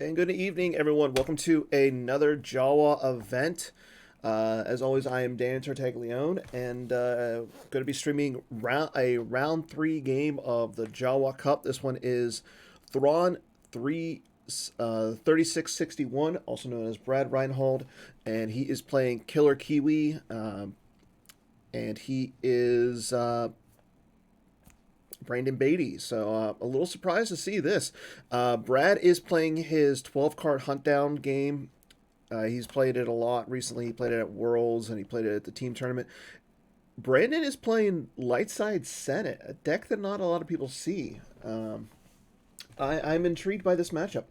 And good evening, everyone. Welcome to another Jawa event. As always, I am Dan Tartaglione, and going to be streaming a round three game of the Jawa Cup. This one is Thrawn 3 3661, also known as Brad Reinhold, and he is playing Killer Kiwi, and he is Brandon Beatty. So a little surprised to see this. Brad is playing his 12 card hunt down game. He's played it a lot recently. He played it at Worlds and he played it at the team tournament. Brandon is playing Lightside Senate, a deck that not a lot of people see. I'm intrigued by this matchup.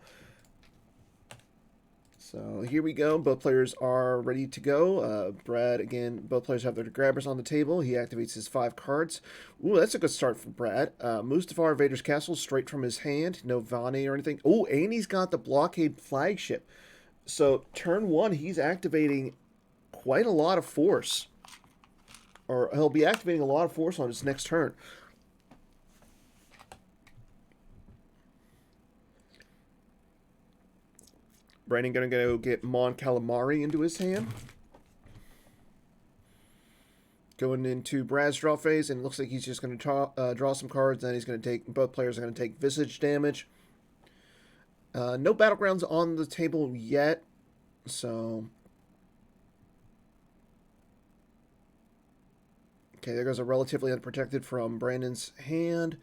So here we go. Both players are ready to go. Brad, again, both players have their grabbers on the table. He activates his 5 cards. Ooh, that's a good start for Brad. Mustafar Vader's Castle straight from his hand. No Vani or anything. Ooh, and he's got the Blockade Flagship. So turn 1, he's activating quite a lot of force. Or he'll be activating a lot of force on his next turn. Brandon gonna go get Mon Calamari into his hand. Going into Brad's draw phase, and it looks like he's just going to draw some cards. Then he's going to take, both players are going to take Visage damage. No Battlegrounds on the table yet, so... Okay, there goes a Relatively Unprotected from Brandon's hand.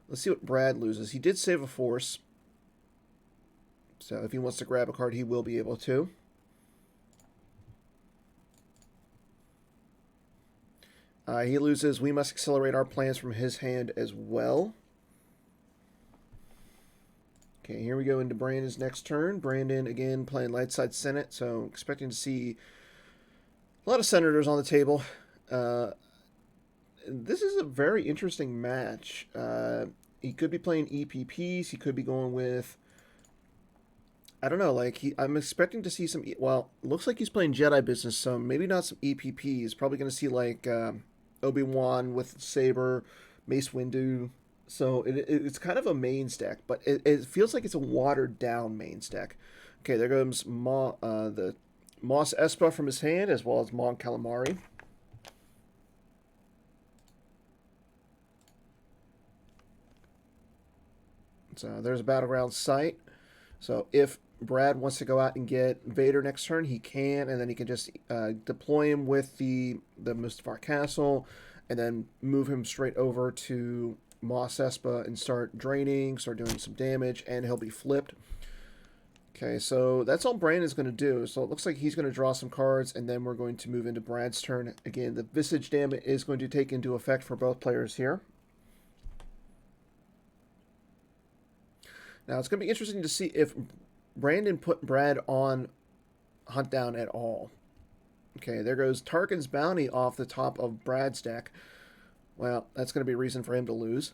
Let's see what Brad loses. He did save a Force, so if he wants to grab a card, he will be able to. He loses We Must Accelerate Our Plans from his hand as well. Okay, here we go into Brandon's next turn. Brandon, again, playing Lightside Senate, so expecting to see a lot of Senators on the table. This is a very interesting match. He could be playing EPPs. He could be going with... I don't know, like, I'm expecting to see some... Well, looks like he's playing Jedi Business, so maybe not some EPPs. Probably going to see, like, Obi-Wan with Saber, Mace Windu. So it's kind of a mains deck, but it feels like it's a watered-down mains deck. Okay, there goes the Mos Espa from his hand, as well as Mon Calamari. So there's a Battleground site. So if Brad wants to go out and get Vader next turn, he can, and then he can just deploy him with the Mustafar Castle, and then move him straight over to Mos Espa and start draining, start doing some damage, and he'll be flipped. Okay, so that's all Brandon's going to do. So it looks like he's going to draw some cards, and then we're going to move into Brad's turn. Again, the Visage damage is going to take into effect for both players here. Now, it's going to be interesting to see if Brandon put Brad on Hunt Down at all. Okay, there goes Tarkin's Bounty off the top of Brad's deck. Well, that's going to be a reason for him to lose.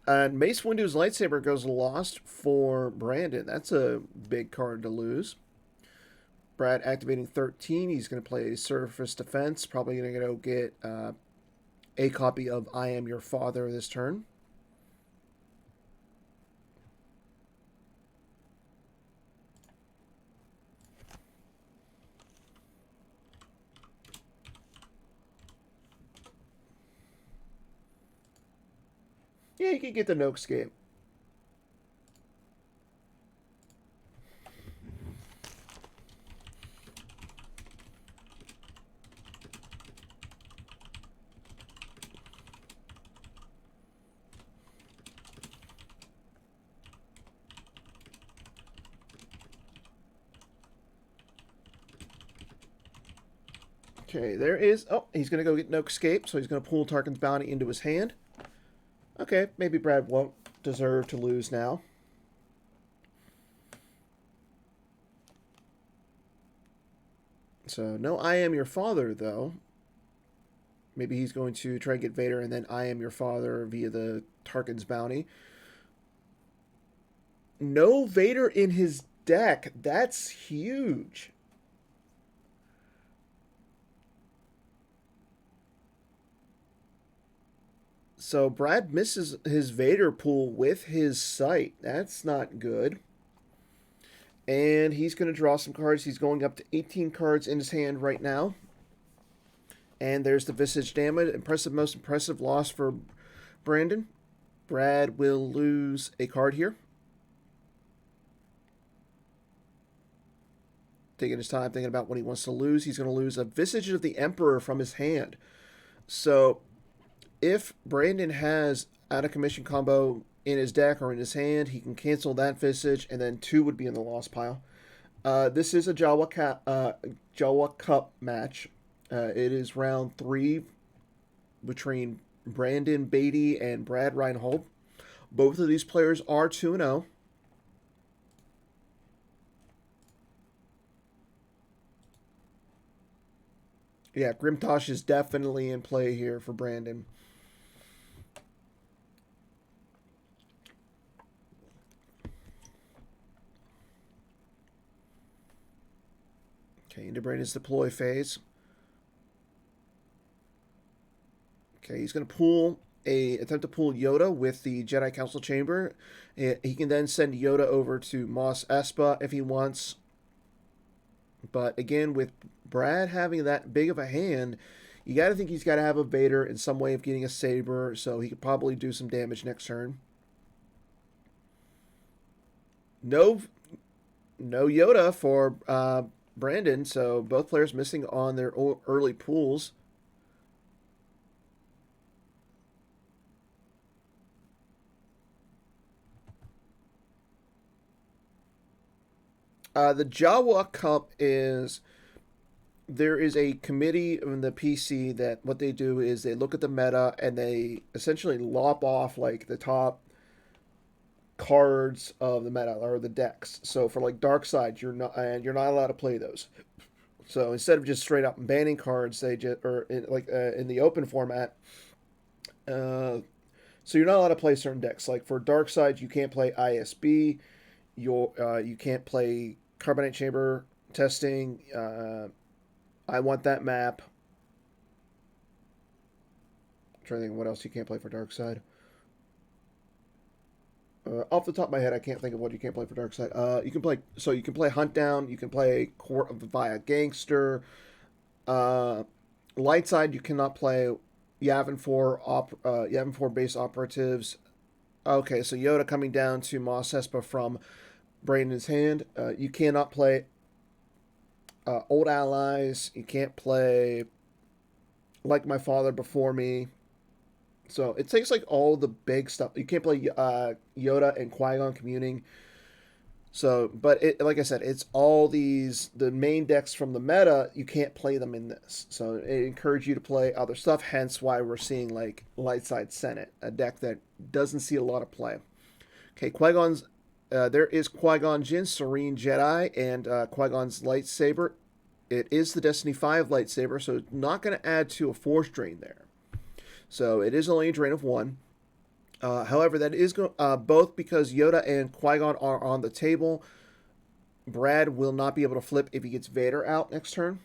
And Mace Windu's Lightsaber goes lost for Brandon. That's a big card to lose. Brad activating 13. He's going to play Surface Defense. Probably going to go get a copy of I Am Your Father this turn. Yeah, you can get the no escape. Okay, there is... Oh, he's going to go get no escape, so he's going to pull Tarkin's Bounty into his hand. Okay, maybe Brad won't deserve to lose now. So, no I Am Your Father, though. Maybe he's going to try and get Vader and then I Am Your Father via the Tarkin's Bounty. No Vader in his deck. That's huge. So Brad misses his Vader pool with his sight. That's not good. And he's going to draw some cards. He's going up to 18 cards in his hand right now. And there's the Visage Damage. Impressive, most impressive loss for Brandon. Brad will lose a card here. Taking his time, thinking about what he wants to lose. He's going to lose a Visage of the Emperor from his hand. So if Brandon has out of commission combo in his deck or in his hand, he can cancel that Visage, and then 2 would be in the loss pile. This is a Jawa Cup match. It is round 3 between Brandon Beatty and Brad Reinhold. Both of these players are 2-0. Yeah, Grimtosh is definitely in play here for Brandon. Okay, into Brandon's deploy phase. Okay, he's going to attempt to pull Yoda with the Jedi Council Chamber. He can then send Yoda over to Mos Espa if he wants. But again, with Brad having that big of a hand, you got to think he's got to have a Vader in some way of getting a Saber, so he could probably do some damage next turn. No Yoda for Brandon, so both players missing on their early pools. The Jawa Cup there is a committee in the PC that what they do is they look at the meta and they essentially lop off like the top cards of the meta or the decks. So for like Dark Side, you're not allowed to play those. So instead of just straight up banning cards, they just in the open format. So you're not allowed to play certain decks. Like for Dark Side, you can't play ISB. You can't play Carbonite Chamber Testing. I want that map. I'm trying to think of what else you can't play for Dark Side. Off the top of my head, I can't think of what you can't play for Dark Side. You can play Hunt Down. You can play Court of via Gangster. Light Side, you cannot play Yavin 4 base operatives. Okay, so Yoda coming down to Mos Espa from Brandon's hand. You cannot play Old Allies. You can't play Like My Father Before Me. So it takes like all the big stuff. You can't play Yoda and Qui-Gon communing. So, but like I said, it's all the main decks from the meta. You can't play them in this. So it encourages you to play other stuff. Hence why we're seeing like Lightside Senate, a deck that doesn't see a lot of play. Okay, Qui-Gon's. There is Qui-Gon Jinn, Serene Jedi, and Qui-Gon's lightsaber. It is the Destiny 5 lightsaber, so it's not going to add to a Force drain there. So it is only a drain of 1. However, that is both because Yoda and Qui-Gon are on the table. Brad will not be able to flip if he gets Vader out next turn.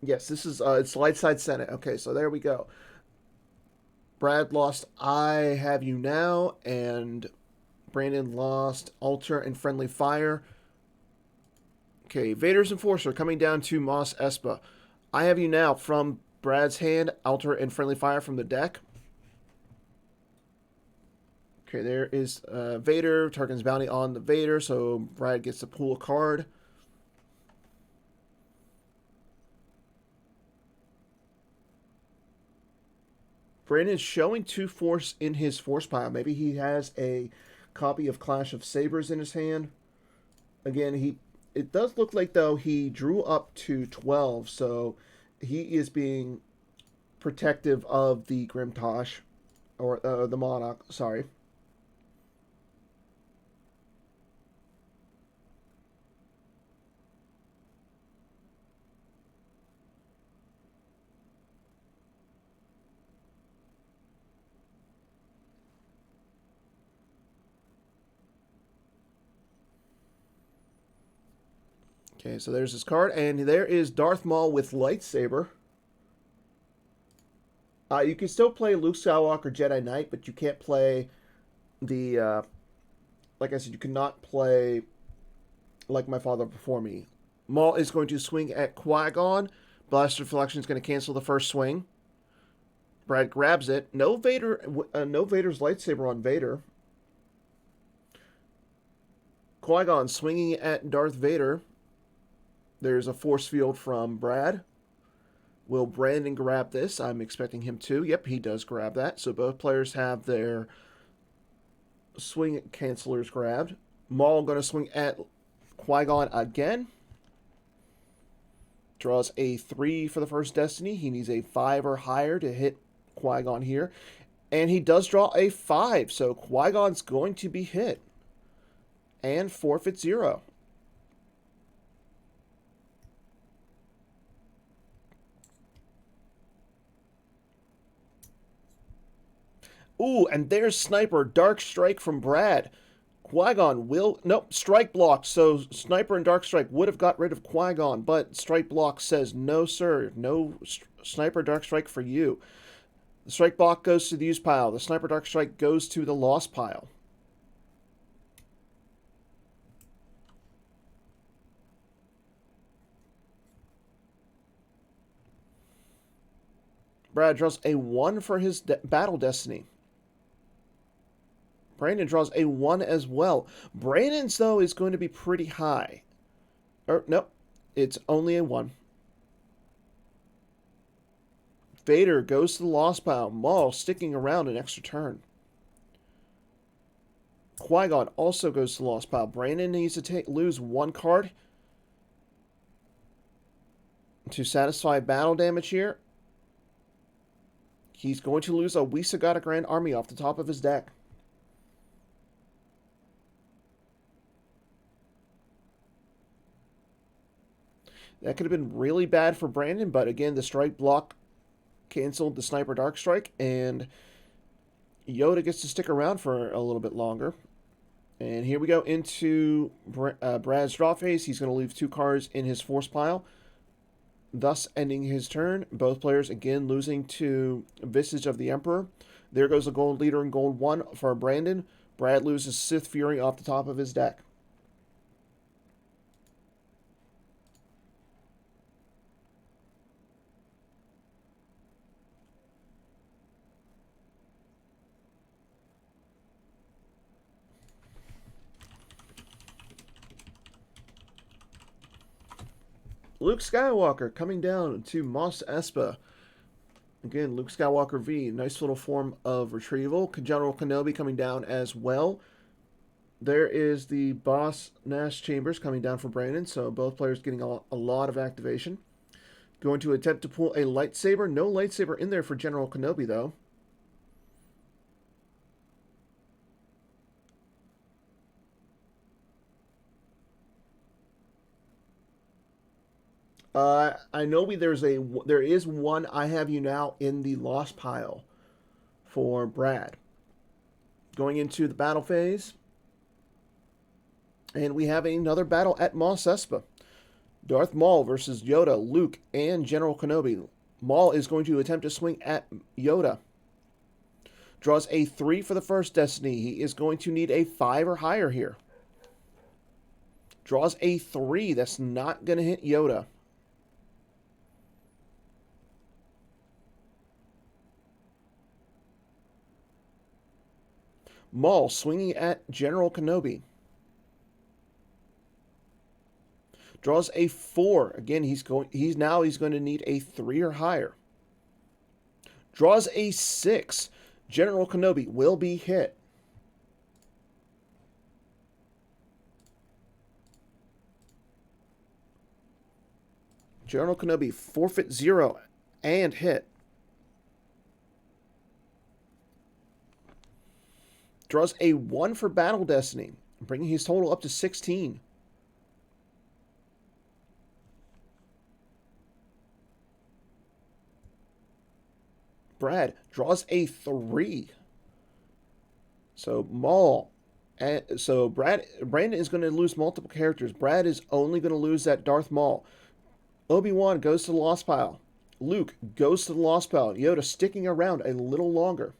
Yes, this is it's Lightside Senate. Okay, so there we go. Brad lost I Have You Now, and Brandon lost Altar and Friendly Fire. Okay, Vader's Enforcer coming down to Mos Espa. I Have You Now from Brad's hand, Altar and Friendly Fire from the deck. Okay, there is Vader, Tarkin's Bounty on the Vader, so Brad gets to pull a card. Brandon's showing 2 Force in his Force pile. Maybe he has a copy of Clash of Sabers in his hand. Again, it does look like, though, he drew up to 12, so he is being protective of the Grimtosh, or the Monarch, sorry. Okay, so there's his card, and there is Darth Maul with lightsaber. You can still play Luke Skywalker Jedi Knight, but you can't play the. Like I said, you cannot play like my father before me. Maul is going to swing at Qui-Gon. Blaster Deflection is going to cancel the first swing. Brad grabs it. No Vader. No Vader's lightsaber on Vader. Qui-Gon swinging at Darth Vader. There's a force field from Brad. Will Brandon grab this? I'm expecting him to. Yep, he does grab that. So both players have their swing cancelers grabbed. Maul going to swing at Qui-Gon again. Draws a 3 for the first Destiny. He needs a 5 or higher to hit Qui-Gon here. And he does draw a 5. So Qui-Gon's going to be hit. And forfeit 0. Ooh, and there's Sniper. Dark Strike from Brad. Qui-Gon will... Nope, Strike blocked. So Sniper and Dark Strike would have got rid of Qui-Gon, but Strike block says, no, sir. No Sniper Dark Strike for you. The Strike block goes to the use pile. The Sniper Dark Strike goes to the lost pile. Brad draws a 1 for his Battle Destiny. Brandon draws a 1 as well. Brandon's, though, is going to be pretty high. Nope. It's only a 1. Vader goes to the lost pile. Maul sticking around an extra turn. Qui-Gon also goes to the lost pile. Brandon needs to lose 1 card to satisfy battle damage here. He's going to lose a Wisagata Grand Army off the top of his deck. That could have been really bad for Brandon, but again, the strike block canceled the Sniper Dark Strike, and Yoda gets to stick around for a little bit longer. And here we go into Brad's draw phase. He's going to leave 2 cards in his force pile, thus ending his turn. Both players again losing to Visage of the Emperor. There goes a gold leader in gold 1 for Brandon. Brad loses Sith Fury off the top of his deck. Luke Skywalker coming down to Mos Espa. Again, Luke Skywalker V. Nice little form of retrieval. General Kenobi coming down as well. There is the Boss Nash Chambers coming down for Brandon. So both players getting a lot of activation. Going to attempt to pull a lightsaber. No lightsaber in there for General Kenobi, though. I know there is one I have you now in the lost pile for Brad. Going into the battle phase. And we have another battle at Mos Espa. Darth Maul versus Yoda, Luke, and General Kenobi. Maul is going to attempt to swing at Yoda. Draws a 3 for the first Destiny. He is going to need a 5 or higher here. Draws a 3. That's not going to hit Yoda. Maul swinging at General Kenobi. Draws a 4. Again, he's going to need a 3 or higher. Draws a 6. General Kenobi will be hit. General Kenobi forfeit 0 and hit. Draws a 1 for Battle Destiny, bringing his total up to 16. Brad draws a 3. So Maul So Brandon is going to lose multiple characters. Brad is only going to lose that Darth Maul. Obi-Wan goes to the Lost Pile. Luke goes to the Lost Pile. Yoda sticking around a little longer.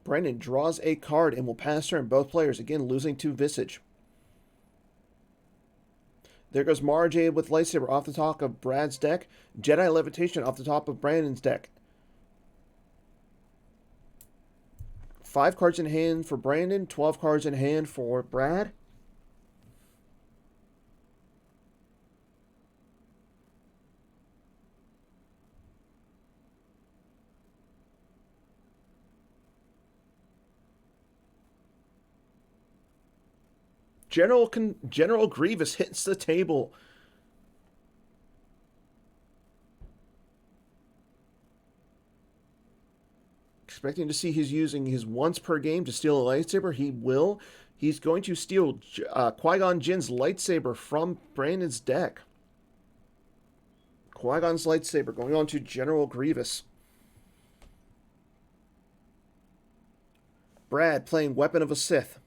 Brandon draws a card and will pass turn. Both players again losing to Visage. There goes Mara Jade with lightsaber off the top of Brad's deck. Jedi Levitation off the top of Brandon's deck. 5 cards in hand for Brandon, 12 cards in hand for Brad. General Grievous hits the table. Expecting to see he's using his once per game to steal a lightsaber. He will. He's going to steal Qui-Gon Jinn's lightsaber from Brandon's deck. Qui-Gon's lightsaber going on to General Grievous. Brad playing Weapon of a Sith.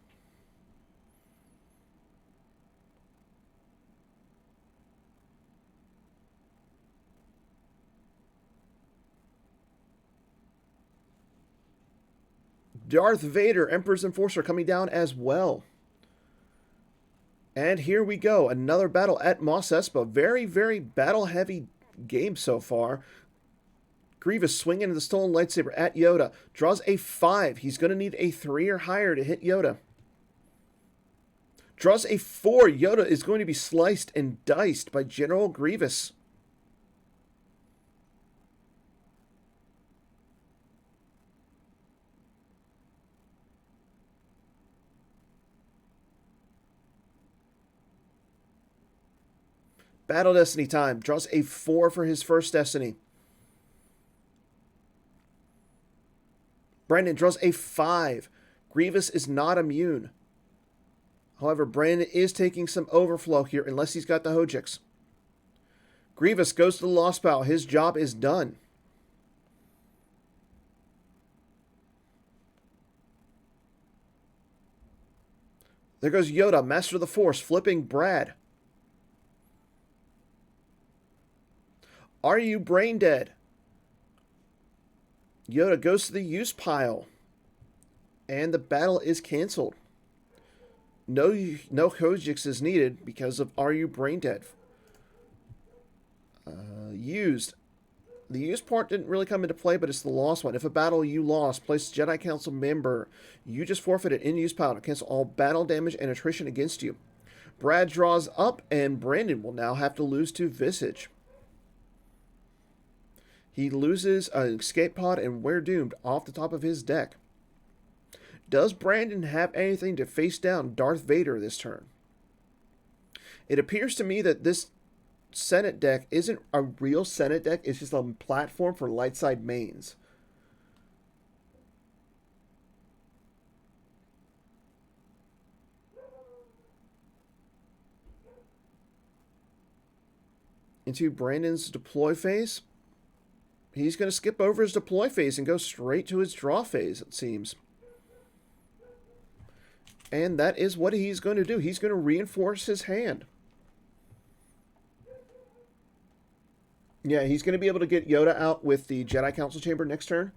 Darth Vader, Emperor's Enforcer, coming down as well. And here we go. Another battle at Mos Espa. Very, very battle-heavy game so far. Grievous swinging the stolen lightsaber at Yoda. Draws a 5. He's going to need a 3 or higher to hit Yoda. Draws a 4. Yoda is going to be sliced and diced by General Grievous. Battle Destiny time. Draws a 4 for his first Destiny. Brandon draws a 5. Grievous is not immune. However, Brandon is taking some overflow here unless he's got the Hojix. Grievous goes to the Lost Pile. His job is done. There goes Yoda, Master of the Force, flipping Brad. Are you brain dead? Yoda goes to the use pile. And the battle is canceled. No Hojix is needed because of Are You Brain Dead? Used. The used part didn't really come into play, but it's the lost one. If a battle you lost, place Jedi Council member, you just forfeited in use pile to cancel all battle damage and attrition against you. Brad draws up, and Brandon will now have to lose to Visage. He loses an escape pod and We're Doomed off the top of his deck. Does Brandon have anything to face down Darth Vader this turn? It appears to me that this Senate deck isn't a real Senate deck. It's just a platform for light side mains. Into Brandon's deploy phase. He's going to skip over his deploy phase and go straight to his draw phase, it seems. And that is what he's going to do. He's going to reinforce his hand. Yeah, he's going to be able to get Yoda out with the Jedi Council Chamber next turn.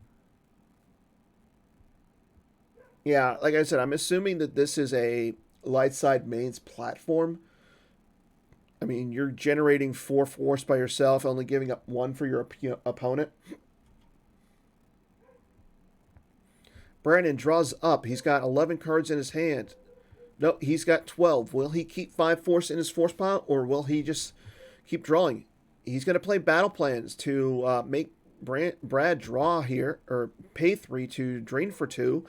Yeah, like I said, I'm assuming that this is a light side mains platform. I mean, you're generating 4 force by yourself, only giving up 1 for your opponent. Brandon draws up. He's got 11 cards in his hand. No, he's got 12. Will he keep 5 force in his force pile, or will he just keep drawing? He's going to play battle plans to make Brad draw here, or pay 3 to drain for 2.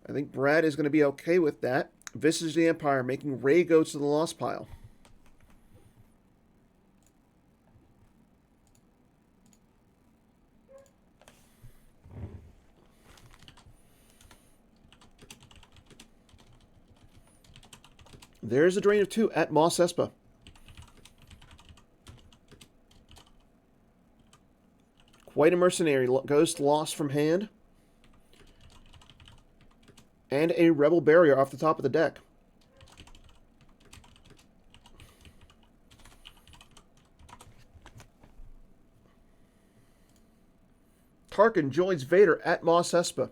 I think Brad is going to be okay with that. Visage the Empire, making Rey go to the Lost Pile. There's a drain of 2 at Mos Espa. White and Mercenary Ghost lost from hand. And a Rebel Barrier off the top of the deck. Tarkin joins Vader at Mos Espa.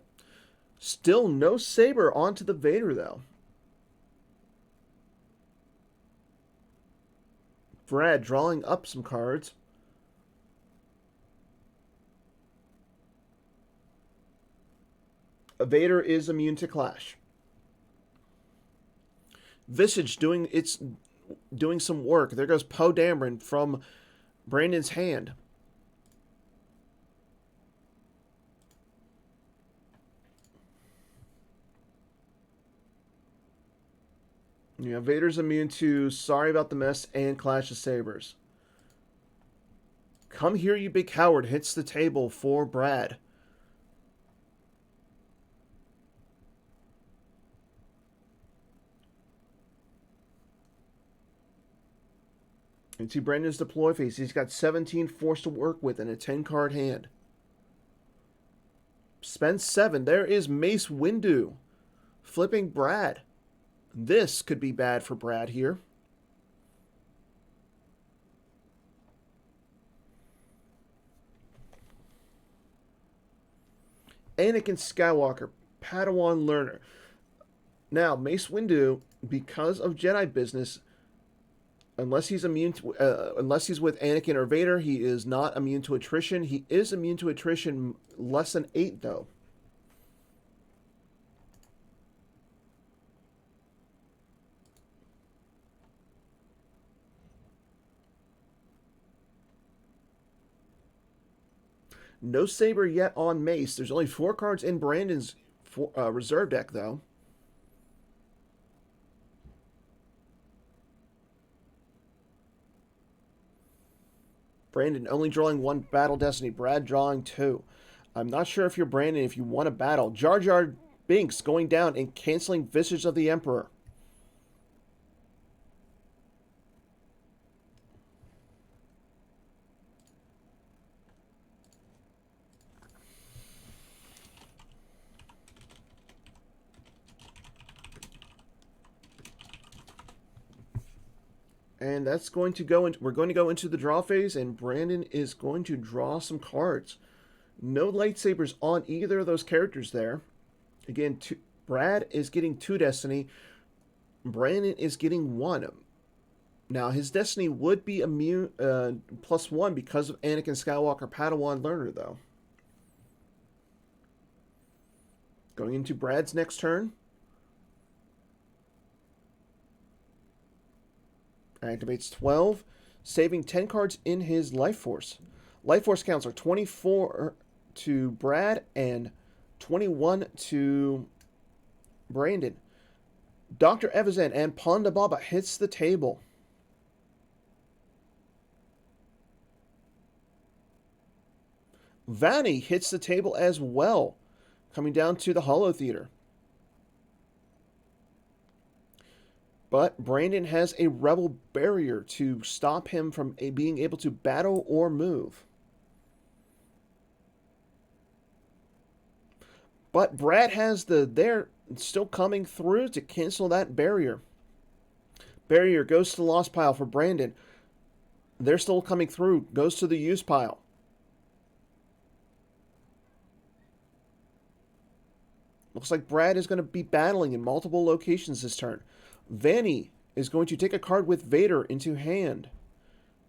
Still no Saber onto the Vader, though. Brad drawing up some cards. Vader is immune to Clash. Visage doing some work. There goes Poe Dameron from Brandon's hand. Yeah, Vader's immune to Sorry About the Mess and Clash of Sabers. Come here, you big coward, hits the table for Brad. Into Brandon's deploy phase. He's got 17 force to work with and a 10-card hand. Spends 7. There is Mace Windu flipping Brad. This could be bad for Brad here. Anakin Skywalker, Padawan learner. Now, Mace Windu, because of Jedi business, unless he's immune to, unless he's with Anakin or Vader, he is not immune to attrition. He is immune to attrition less than 8, though. No Saber yet on Mace. There's only 4 cards in Brandon's reserve deck, though. Brandon only drawing 1 Battle Destiny. Brad drawing 2. I'm not sure if you're Brandon, if you want a battle. Jar Jar Binks going down and canceling Visage of the Emperor. And that's going to go into, we're going to go into the draw phase, and Brandon is going to draw some cards. No lightsabers on either of those characters there. Again, Brad is getting 2 Destiny. Brandon is getting 1. Now, his Destiny would be immune, +1 because of Anakin Skywalker Padawan learner, though. Going into Brad's next turn. Activates 12, saving 10 cards in his Life Force. Life Force counts are 24 to Brad and 21 to Brandon. Dr. Evazan and Ponda Baba hits the table. Vanny hits the table as well, coming down to the Holo Theater. But Brandon has a Rebel Barrier to stop him from being able to battle or move. But Brad has they're still coming through to cancel that barrier. Barrier goes to the lost pile for Brandon. They're still coming through. Goes to the use pile. Looks like Brad is going to be battling in multiple locations this turn. Vanny is going to take a card with Vader into hand.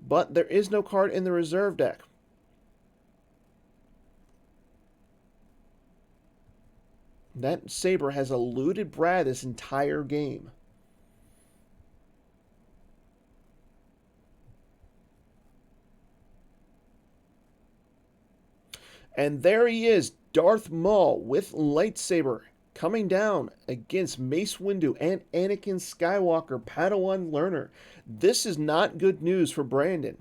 But there is no card in the reserve deck. That Saber has eluded Brad this entire game. And there he is, Darth Maul with lightsaber, coming down against Mace Windu and Anakin Skywalker, Padawan learner. This is not good news for Brandon.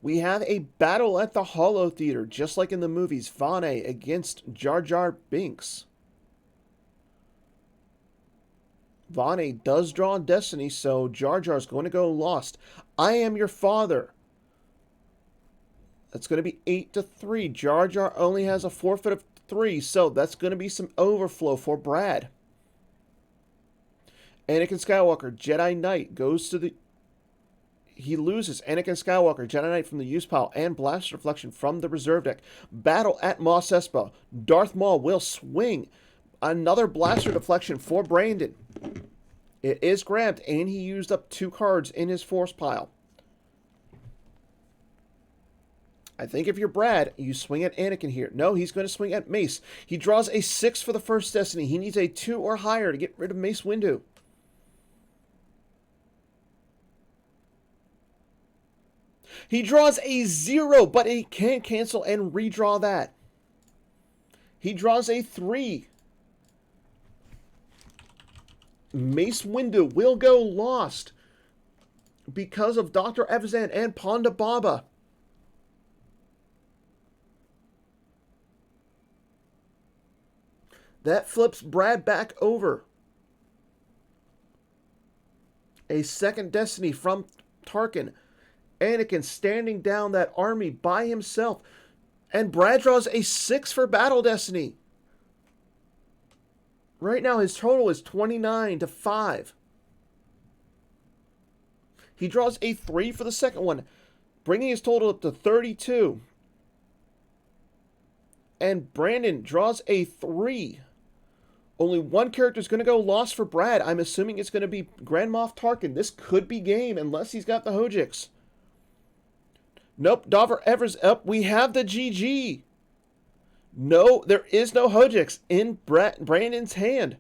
We have a battle at the Holo Theater, just like in the movies. Vane against Jar Jar Binks. Vane does draw on Destiny, so Jar Jar's going to go Lost. I am your father. That's going to be 8-3. Jar Jar only has a forfeit of 3, so that's going to be some overflow for Brad. Anakin Skywalker, Jedi Knight, goes to the... He loses Anakin Skywalker, Jedi Knight from the use pile, and Blaster Reflection from the reserve deck. Battle at Mos Espa. Darth Maul will swing. Another Blaster Deflection for Brandon. It is grabbed, and he used up 2 cards in his force pile. I think if you're Brad, you swing at Anakin here. No, he's going to swing at Mace. He draws a 6 for the first Destiny. He needs a 2 or higher to get rid of Mace Windu. He draws a 0, but he can't cancel and redraw that. He draws a 3. Mace Windu will go Lost because of Dr. Evazan and Ponda Baba. That flips Brad back over. A second Destiny from Tarkin. Anakin standing down that army by himself. And Brad draws a 6 for Battle Destiny. Right now his total is 29-5. He draws a 3 for the second one, bringing his total up to 32. And Brandon draws a 3. Only one character is going to go Lost for Brad. I'm assuming it's going to be Grand Moff Tarkin. This could be game unless he's got the Hojix. Nope, Dover Evers up. We have the GG. No, there is no Hojix in Brandon's hand.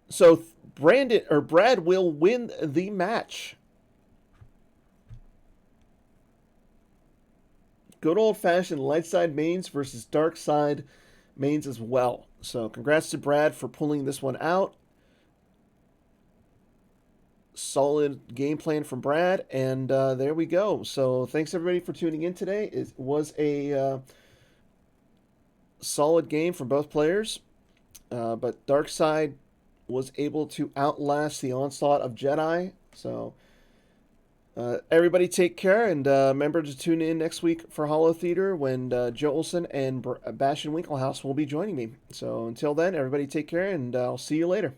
So Brad will win the match. Good old-fashioned light side mains versus dark side mains as well. So congrats to Brad for pulling this one out. Solid game plan from Brad, and there we go. So thanks everybody for tuning in today. It was a solid game from both players, but dark side was able to outlast the onslaught of Jedi. So everybody take care, and remember to tune in next week for Hollow Theater when Joe Olson and Bastian Winkelhaus will be joining me. So until then, everybody take care, and I'll see you later.